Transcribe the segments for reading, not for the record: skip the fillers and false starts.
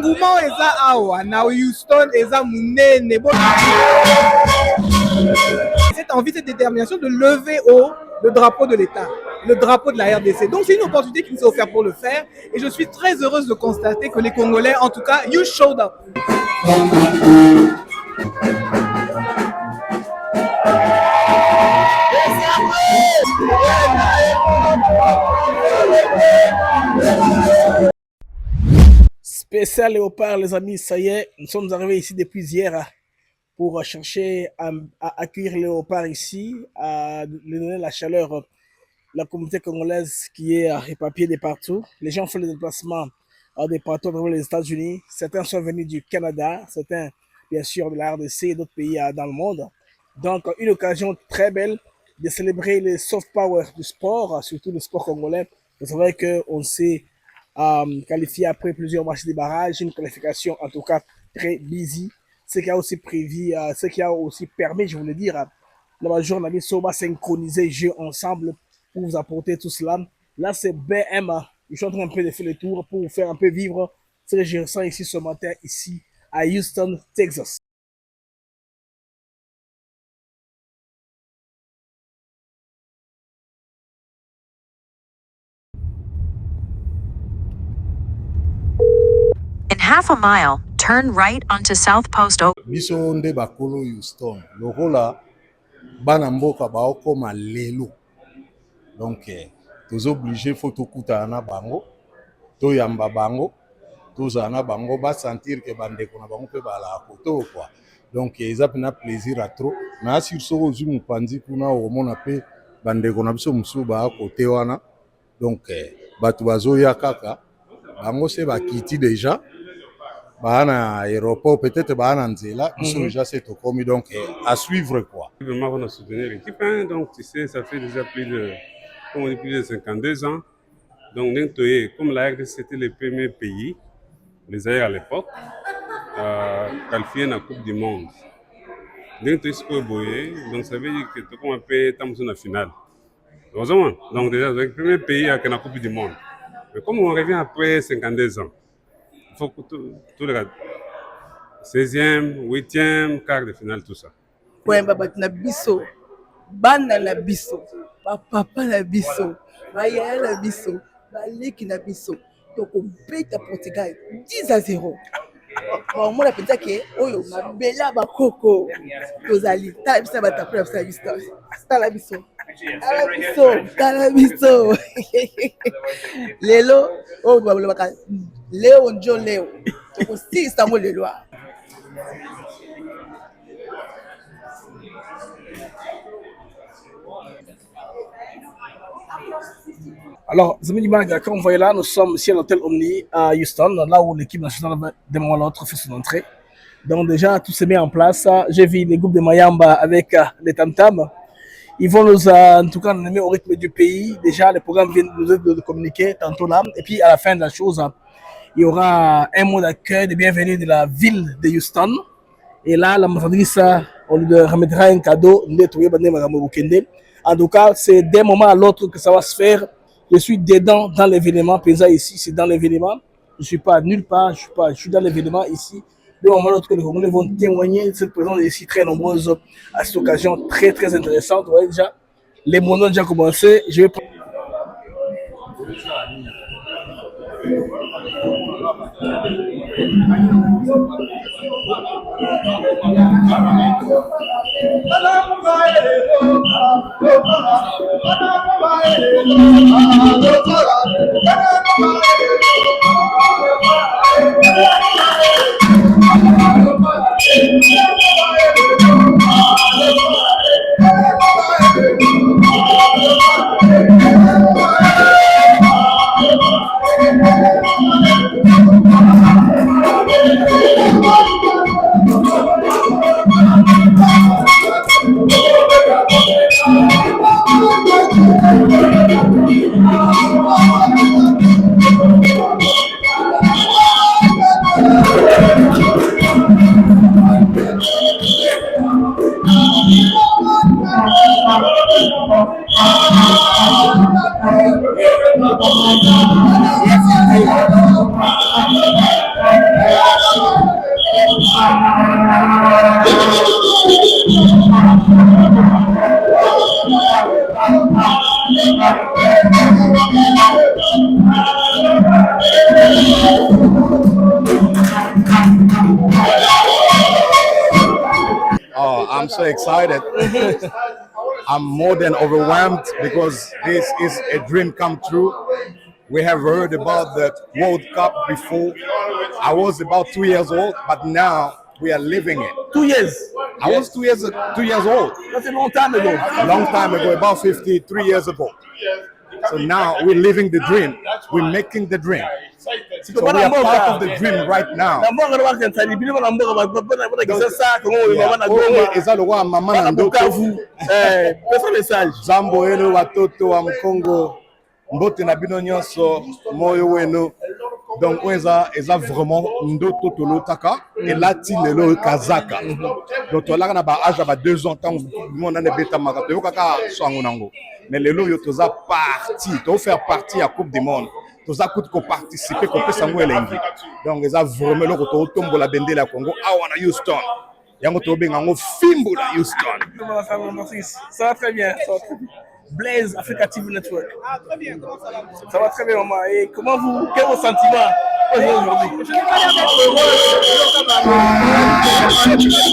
Engouement eza awa na Houston eza munene. Cette envie, cette détermination de lever haut le drapeau de l'État, le drapeau de la RDC. Donc c'est une opportunité qui nous est offerte pour le faire et je suis très heureuse de constater que les Congolais, en tout cas, you showed up. Spécial Léopard, les amis, ça y est, nous sommes arrivés ici depuis hier pour chercher à accueillir Léopard ici, à lui donner la chaleur, la communauté congolaise qui est éparpillée de partout. Les gens font les déplacements de partout à travers les États-Unis. Certains sont venus du Canada, certains, bien sûr, de la RDC et d'autres pays dans le monde. Donc, une occasion très belle de célébrer le soft power du sport, surtout le sport congolais. C'est vrai qu'on s'est qualifié après plusieurs matchs de barrage, une qualification en tout cas très busy, ce qui a aussi prévu, ce qui a aussi permis, je voulais dire, la journée Soba synchroniser jeu ensemble pour vous apporter tout cela. Là, c'est BM, je suis en train un peu de faire le tour pour vous faire un peu vivre ce que je ressens ici ce matin, ici à Houston, Texas. In half a mile, turn right onto South Post Oak. Biso nde bakolo Houston. Lokola bana mboka baokoma lelo. Donc tozo obligé faut tokuta na bango, toyamba bango, tozala na bango ba sentir que bandeko na bango pe bala koto quoi. Donc eza pena plaisir à trop. Na sur so ozu mupanzi kuna omona pe bandeko na biso musu ba kote wana. Donc batu bazoya kaka bango se bakiti déjà. Bahana aéroport peut-être bahana nzela ils sont déjà c'est commis donc à suivre quoi. Vraiment on a soutenu l'équipe donc tu sais ça fait déjà plus de 52 ans donc comme la RDC c'était le premier pays les Zaïre à l'époque qualifié dans la Coupe du Monde donc ça veut dire que tu comme un peu dans la finale donc déjà le premier pays à la Coupe du Monde mais comme on revient après 52 ans il faut que tout le 16e, 8e, quart de finale, tout ça. Ouais, na biso, bana na biso, papa na biso, yaya na biso, baleki na biso. Donc on bête à Portugal 10-0. Bon, moi la pensa que oyo mabela bakoko tozali tala biso batape na biso histoire. Tala biso. Tala biso. Lelo o babaka Léo njo Léo. Donc si Istanbul le loi. Alors, quand vous voyez là, nous sommes ici à l'hôtel Omni à Houston, là où l'équipe nationale d'un moment à l'autre fait son entrée. Donc déjà, tout s'est mis en place. J'ai vu les groupes de Mayamba avec les tam-tams. Ils vont nous, en tout cas, nous mettre au rythme du pays. Déjà, les programmes viennent nous de communiquer tantôt là. Et puis, à la fin de la chose, il y aura un mot d'accueil de bienvenue de la ville de Houston. Et là, la matrice, on lui remettra un cadeau. En tout cas, c'est d'un moment à l'autre que ça va se faire. Je suis dedans dans l'événement. Pesa ici, c'est dans l'événement. Je ne suis pas nulle part. Je suis dans l'événement ici. D'un moment à l'autre que les Congolais vont témoigner de cette présence ici très nombreuse à cette occasion très très intéressante. Vous voyez déjà, les monos ont déjà commencé. Je vais so excited. I'm more than overwhelmed because this is a dream come true. We have heard about the World Cup before. I was about 2 years old, but now we are living it. 2 years. I was 2 years old. That's a long time ago. Long time ago, about 53 years ago. So now we're living the dream. We're making the dream. So we are part of the dream right now. Eza lokola mama na ndoto. Zambo eno watoto wa Mkongo. Mbote na bino nyonso moyo weno. Donc eza vraiment ndoto tolotaka elati lelo kazaka. Donc tolaka na ba âge ba 2 ans tant monde na beta maka to kaka sango nango. Mais lelo yo toza parti, to faire partie à Coupe du Monde. Toza coûte ko participer ko pesa ngo elengi. Donc eza vraiment loko to tombola bendela Congo awa na Houston. Yango to benga ngo fimbo la Houston. Ça va très bien, ça va très bien. Blaise, Africa TV Network. Ah, très bien, comment ça va? Ça va très bien, maman. Et comment vous, quel est vos sentiments aujourd'hui? Je suis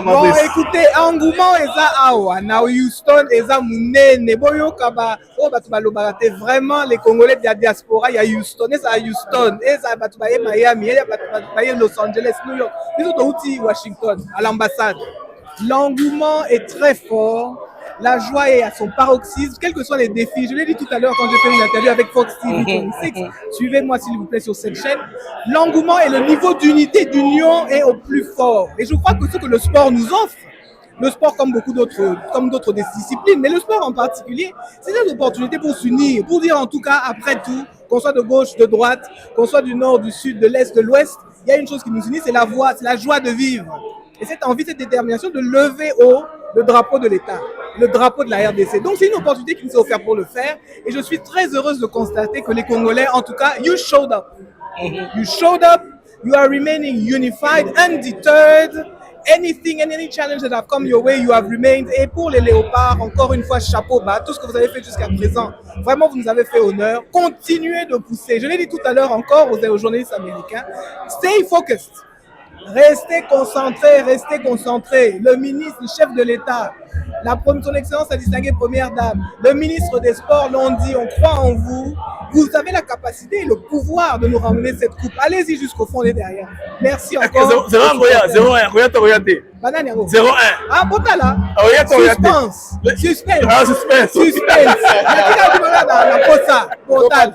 Bon, écoutez, engouement eza awa na Houston eza munene boyoka ba o batu balobaka vraiment les Congolais de la diaspora ya Houston eza Houston eza batu ba Miami ya batu ba Los Angeles, New York, les autres outils Washington à l'ambassade. L'engouement est très fort. La joie est à son paroxysme, quels que soient les défis. Je l'ai dit tout à l'heure quand j'ai fait une interview avec Fox TV 26. Suivez-moi s'il vous plaît sur cette chaîne. L'engouement et le niveau d'unité, d'union est au plus fort. Et je crois que ce que le sport nous offre, le sport comme beaucoup d'autres disciplines, mais le sport en particulier, c'est une opportunité pour s'unir, pour dire en tout cas, après tout, qu'on soit de gauche, de droite, qu'on soit du nord, du sud, de l'est, de l'ouest, il y a une chose qui nous unit, c'est la voix, c'est la joie de vivre. Et cette envie, cette détermination de lever haut le drapeau de l'État, le drapeau de la RDC. Donc c'est une opportunité qui nous est offerte pour le faire. Et je suis très heureuse de constater que les Congolais, en tout cas, you showed up. You showed up, you are remaining unified, undeterred. Anything and any challenge that have come your way, you have remained. Et pour les léopards, encore une fois, chapeau bas, tout ce que vous avez fait jusqu'à présent, vraiment, vous nous avez fait honneur. Continuez de pousser. Je l'ai dit tout à l'heure encore aux journalistes américains. Stay focused. Restez concentrés, restez concentrés. Le ministre, le chef de l'État, son Excellence la distinguée Première Dame, le ministre des Sports l'ont dit, on croit en vous. Vous avez la capacité et le pouvoir de nous ramener cette coupe. Allez-y jusqu'au fond et derrière. Merci encore. 0-1, Banane 0-1. Ah, Botala. Suspense. Suspense. Ah, suspense. Suspense. La posa. Botala.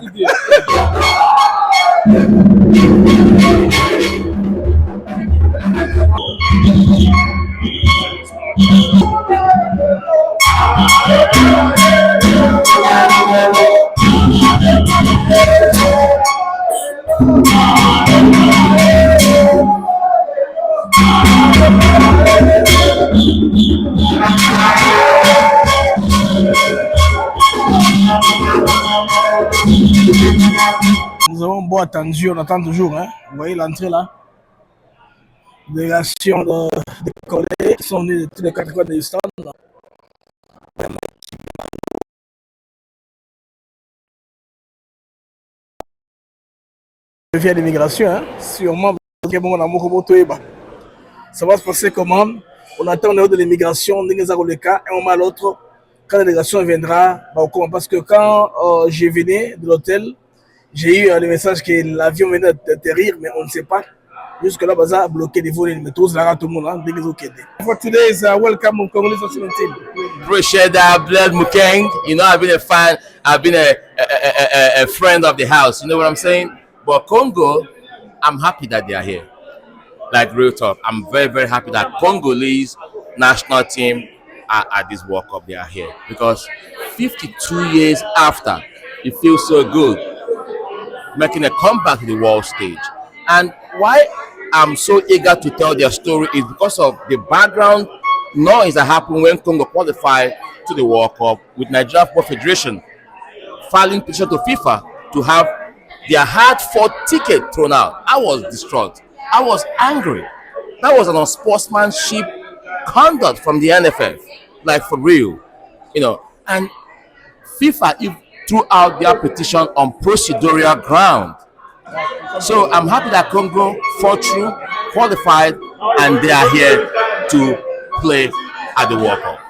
Nous avons beau attendu, on attend toujours. Hein. Vous voyez l'entrée là. Délégation de collègues qui sont venus de tous les quatre coins de Houston. Je viens d'immigration, hein. Sûrement, ça va se passer comment? On attend le haut de l'immigration, un moment à l'autre. Quand la délégation viendra, parce que quand je venais de l'hôtel, J'ai eu le message que l'avion venait d'atterrir, mais on ne sait pas. Jusque-là, Baza a bloqué les vols, mais tous là, tout le monde, hein, for today's welcome on Congolese national team. Appreciate that, Blood Mukeng. You know, I've been a fan. I've been a friend of the house. You know what I'm saying? But Congo, I'm happy that they are here. Like real talk, I'm very, very happy that Congolese national team are at this World Cup. They are here because 52 years after, it feels so good making a comeback to the world stage. And why I'm so eager to tell their story is because of the background noise that happened when Congo qualified to the World Cup with Nigeria Football Federation filing petition to FIFA to have their hard-fought ticket thrown out. I was distraught. I was angry. That was an unsportsmanship conduct from the NFF, like for real, you know. And FIFA threw out their petition on procedural ground. So I'm happy that Congo fought through, qualified, and they are here to play at the World Cup.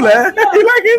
cool, hein? You like it?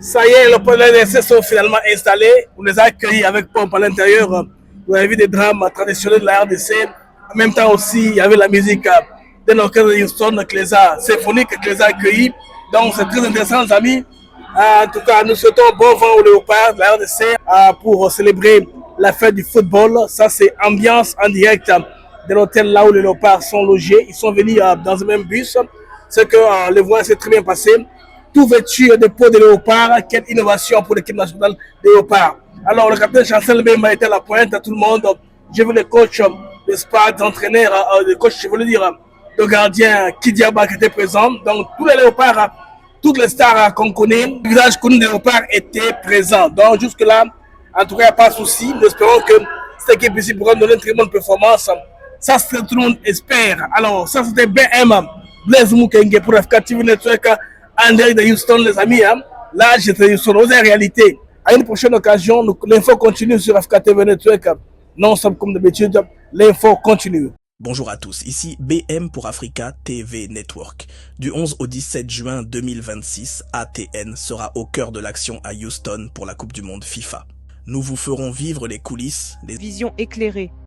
Ça y est, le pôle LDC sont finalement installés. On les a accueillis avec pompe à l'intérieur. Vous avez vu des drames traditionnels de la RDC. En même temps aussi, il y avait la musique d'un orchestre de Houston symphonique qui les a accueillis. Donc c'est très intéressant, les amis. En tout cas, nous souhaitons bon vent aux léopards de la RDC pour célébrer la fête du football. Ça, c'est ambiance en direct de l'hôtel là où les léopards sont logés. Ils sont venus dans le même bus. C'est que les voyages s'est très bien passé. Tout vêtu de peau de léopard. Quelle innovation pour l'équipe nationale de léopard. Alors, le capitaine Chancel même a été à la pointe à tout le monde. J'ai vu les coachs, les spas, les entraîneurs, les coachs, je voulais dire, le gardien Kidiaba qui était présent. Donc, tous les léopards, toutes les stars qu'on connaît, le visage connu des léopards était présent. Donc, jusque-là, en tout cas, il n'y a pas de souci. Nous espérons que cette équipe ici pourra donner une très bonne performance. Ça, c'est ce que tout le monde espère. Alors, ça, c'était BM, Blaise Mukenge pour FK TV Network. André de Houston, les amis, hein. Là, j'étais Houston, aux réalité. À une prochaine occasion, l'info continue sur FKTV Network. Non, sommes comme d'habitude, l'info continue. Bonjour à tous, ici BM pour Africa TV Network. Du 11 au 17 juin 2026, ATN sera au cœur de l'action à Houston pour la Coupe du Monde FIFA. Nous vous ferons vivre les coulisses, les visions éclairées